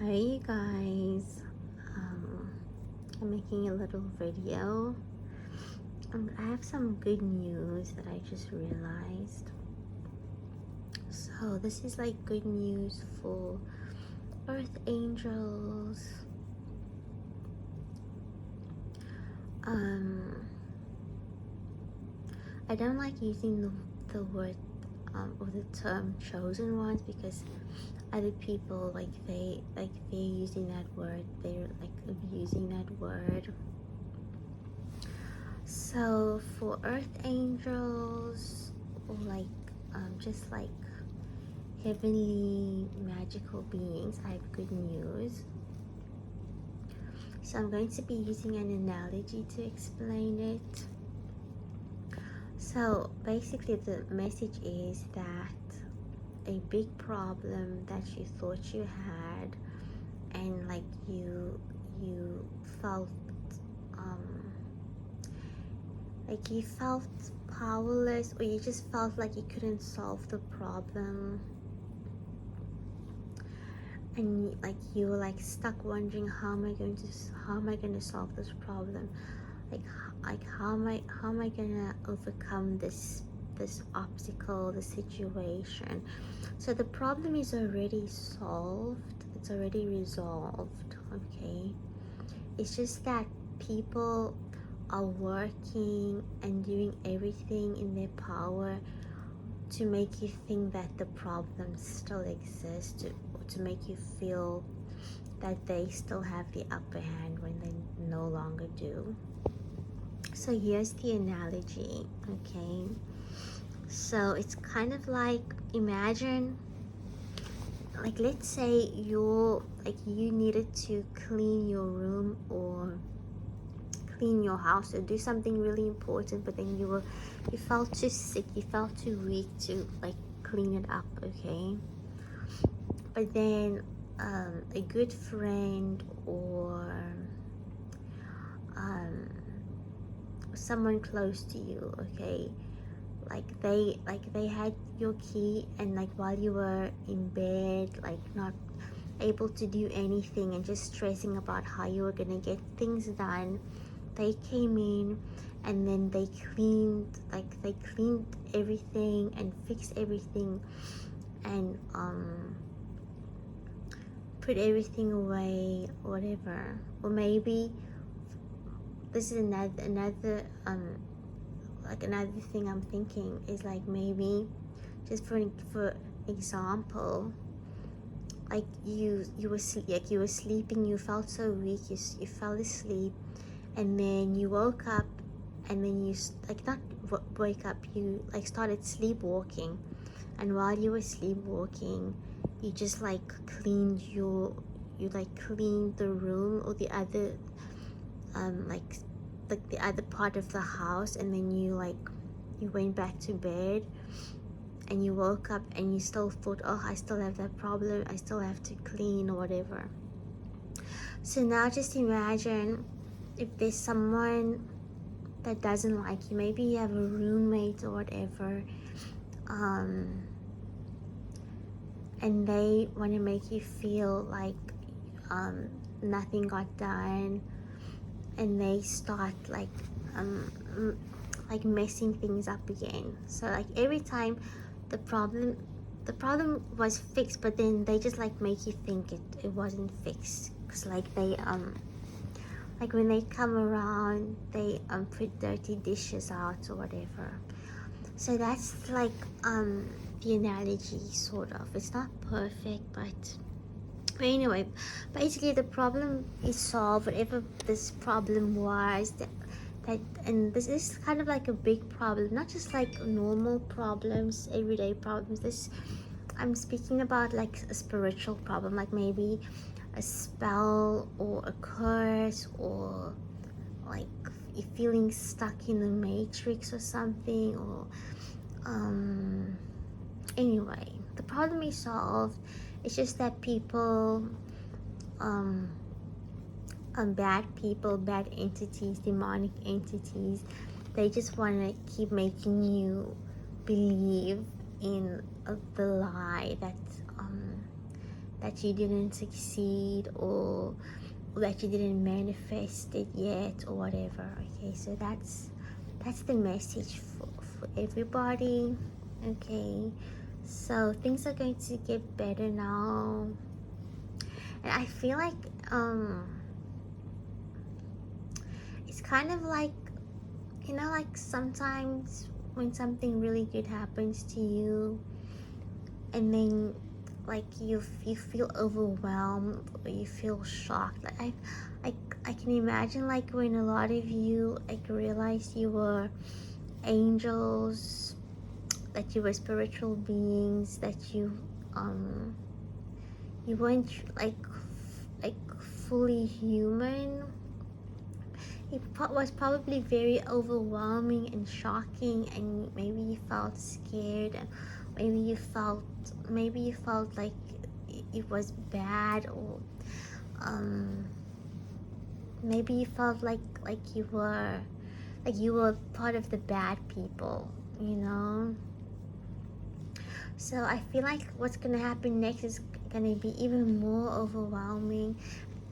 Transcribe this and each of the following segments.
Hi you guys, I'm making a little video. I have some good news that I just realized. So this is like good news for earth angels. I don't like using the word or the term chosen ones because other people they're using that word, they're like abusing that word. So for earth angels, or just like heavenly magical beings, I have good news. So I'm going to be using an analogy to explain it. So basically the message is that a big problem that you thought you had, and like you felt like you felt powerless, or you just felt like you couldn't solve the problem, and like you were like stuck wondering how am I going to solve this problem, like how am I gonna overcome this obstacle, this situation. So the problem is already solved, it's already resolved, okay? It's just that people are working and doing everything in their power to make you think that the problem still exists, to make you feel that they still have the upper hand when they no longer do. So here's the analogy, okay? So it's kind of like, imagine, like let's say you needed to clean your room or clean your house or do something really important, but then you felt too sick, you felt too weak to like clean it up, okay? But then a good friend or someone close to you, okay, they had your key, and like while you were in bed, like not able to do anything and just stressing about how you were gonna get things done, they came in and then they cleaned everything and fixed everything and put everything away, whatever. Or maybe this is another thing I'm thinking is, like, maybe just for example, like you were sleeping, you felt so weak, you fell asleep, and then you woke up, and then you not wake up, you like started sleepwalking, and while you were sleepwalking, you just like cleaned the room or the other the other part of the house, and then you went back to bed, and you woke up and you still thought, oh, I still have that problem, I still have to clean or whatever. So now just imagine if there's someone that doesn't like you, maybe you have a roommate or whatever, and they want to make you feel like nothing got done, and they start like messing things up again. So like every time the problem was fixed, but then they just like make you think it wasn't fixed, because like they like when they come around, they put dirty dishes out or whatever. So that's like the analogy, sort of. It's not perfect, but anyway, basically the problem is solved, whatever this problem was, and this is kind of like a big problem, not just like normal problems, everyday problems. I'm speaking about like a spiritual problem, like maybe a spell or a curse, or like you're feeling stuck in the matrix or something, or anyway, the problem is solved. It's just that people, bad people, bad entities, demonic entities, they just want to keep making you believe in the lie that that you didn't succeed, or that you didn't manifest it yet, or whatever. Okay, so that's the message for everybody. Okay, so things are going to get better now, and I feel like it's kind of like, you know, like sometimes when something really good happens to you, and then like you feel overwhelmed, or you feel shocked. Like I can imagine, like when a lot of you like realized you were angels, that you were spiritual beings, that you weren't like fully human. It was probably very overwhelming and shocking, and maybe you felt scared, and maybe you felt like it was bad, or um, maybe you felt like you were part of the bad people, you know. So I feel like what's gonna happen next is gonna be even more overwhelming.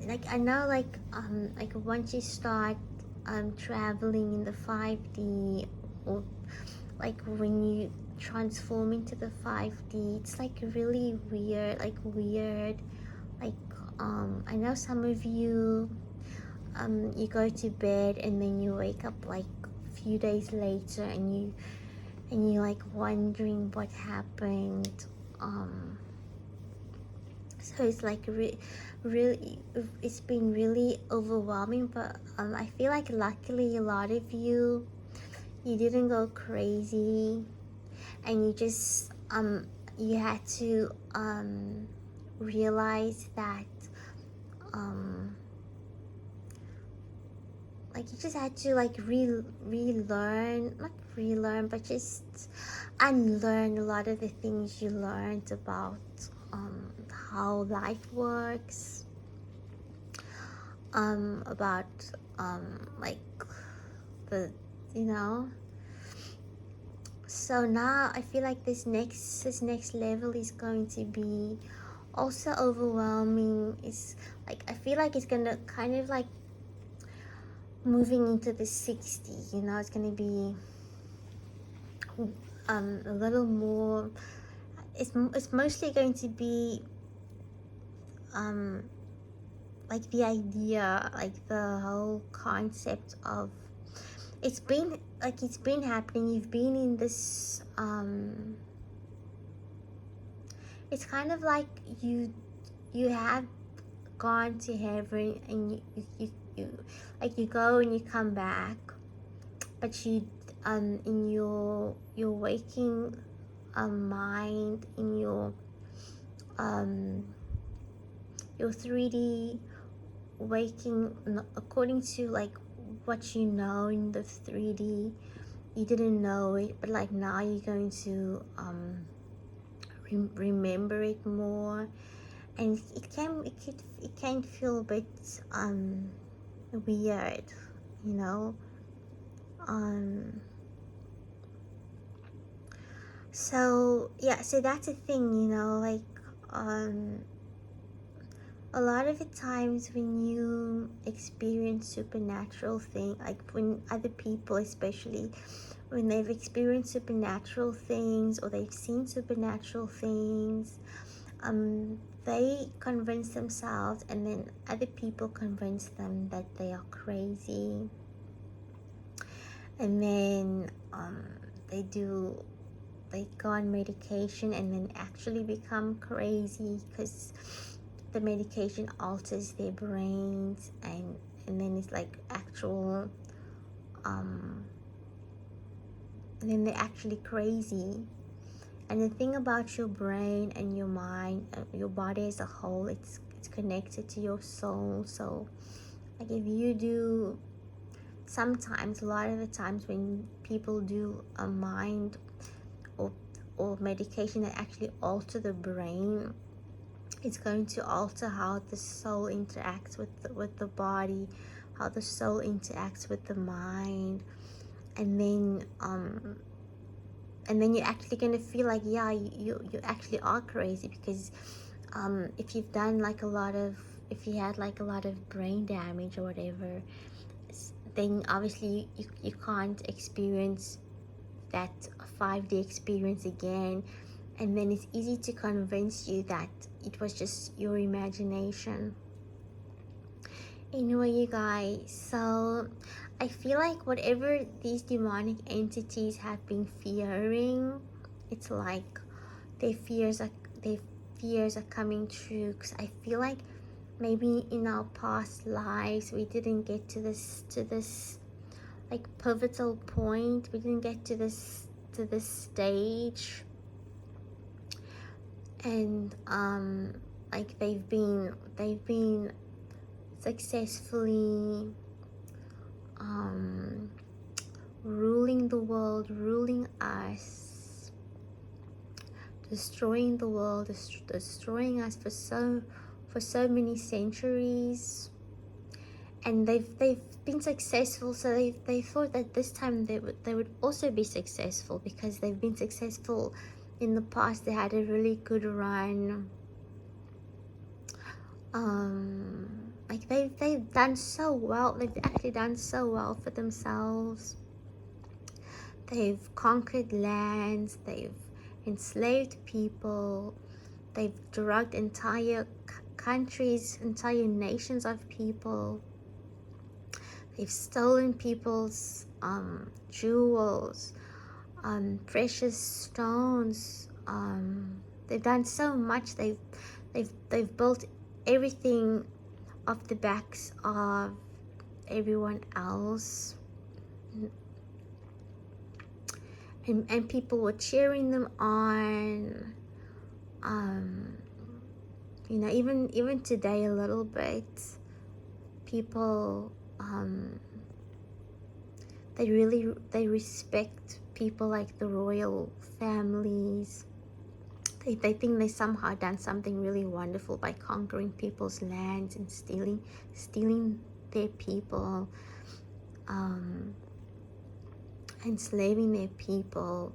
Like I know, like once you start traveling in the 5D, or like when you transform into the 5D, it's like really weird, like I know some of you you go to bed and then you wake up like a few days later, and you like wondering what happened. So it's like really, it's been really overwhelming, but I feel like luckily a lot of you didn't go crazy, and you just you had to realize that like you just had to like relearn, not relearn, but just unlearn a lot of the things you learned about how life works, about like the, you know. So now I feel like this next level is going to be also overwhelming. It's like I feel like it's gonna kind of like moving into the 60, you know. It's gonna be a little more, it's mostly going to be like the idea, like the whole concept of, it's been happening. You've been in this it's kind of like you have gone to heaven, and you like you go and you come back, but you in your waking mind, in your 3D waking, according to like what you know in the 3D, you didn't know it, but like now you're going to remember it more, and it can feel a bit weird, you know. So yeah, so that's a thing, you know, like a lot of the times when you experience supernatural thing, like when other people, especially when they've experienced supernatural things, or they've seen supernatural things, they convince themselves, and then other people convince them that they are crazy, and then they go on medication and then actually become crazy, because the medication alters their brains, and then it's like actual and then they're actually crazy. And the thing about your brain and your mind, your body as a whole, it's connected to your soul. So like if you do, sometimes, a lot of the times when people do a mind or medication that actually alter the brain, it's going to alter how the soul interacts with the body, how the soul interacts with the mind, and then you're actually gonna feel like, yeah, you actually are crazy, because if you've done like a lot of, if you had like a lot of brain damage or whatever, then obviously you can't experience that 5D experience again, and then it's easy to convince you that it was just your imagination. Anyway, you guys, so I feel like whatever these demonic entities have been fearing, it's like their fears are coming true, because I feel like maybe in our past lives we didn't get to this like pivotal point. We didn't get to this stage, and like they've been successfully ruling the world, ruling us, destroying the world, destroying us for so many centuries. And they've been successful, so they thought that this time they would also be successful, because they've been successful in the past. They had a really good run. Like they've done so well. They've actually done so well for themselves. They've conquered lands, they've enslaved people, they've drugged entire countries, entire nations of people. They've stolen people's jewels, precious stones. They've done so much. They've built everything off the backs of everyone else, and people were cheering them on. You know, even today a little bit, people they respect people like the royal families. They think they somehow done something really wonderful by conquering people's lands and stealing their people, enslaving their people.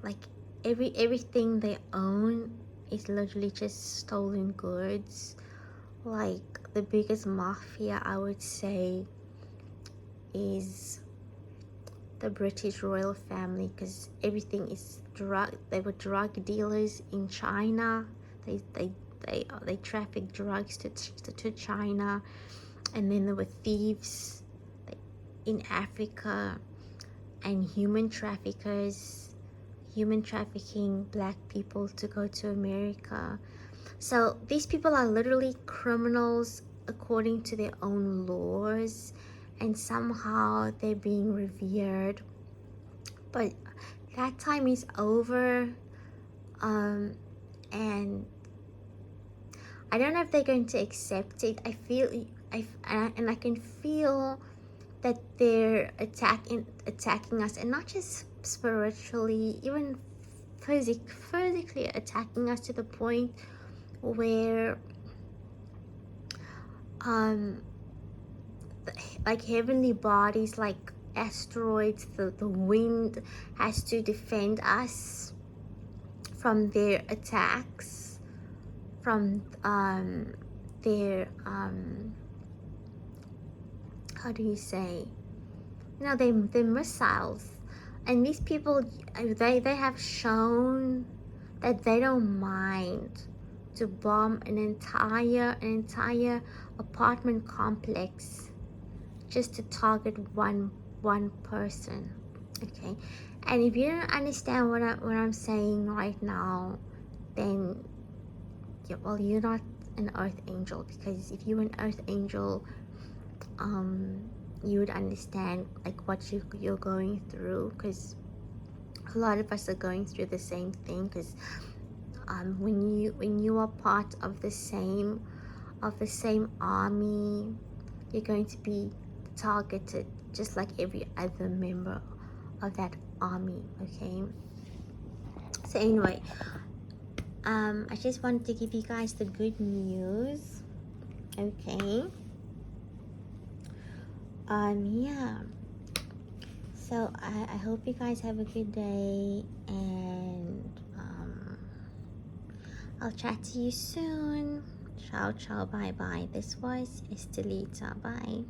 Like everything they own is literally just stolen goods. Like the biggest mafia, I would say, is the British royal family, because everything is drug. They were drug dealers in China. They trafficked drugs to China, and then there were thieves in Africa, and human trafficking black people to go to America. So these people are literally criminals according to their own laws, and somehow they're being revered. But that time is over, and I don't know if they're going to accept it. I can feel that they're attacking us, and not just spiritually, even physically attacking us, to the point where like heavenly bodies, like asteroids, the wind has to defend us from their attacks, from their how do you say, you know, they're missiles. And these people, they have shown that they don't mind to bomb an entire apartment complex just to target one person. Okay, and if you don't understand what I'm saying right now, then well, you're not an earth angel, because if you were an earth angel, you would understand like what you're going through, because a lot of us are going through the same thing. Because when you are part of the same army, you're going to be targeted just like every other member of that army. Okay, so anyway, I just wanted to give you guys the good news. Okay, yeah, so I hope you guys have a good day, and I'll chat to you soon. Ciao, ciao, bye bye. This was Estelita. Bye.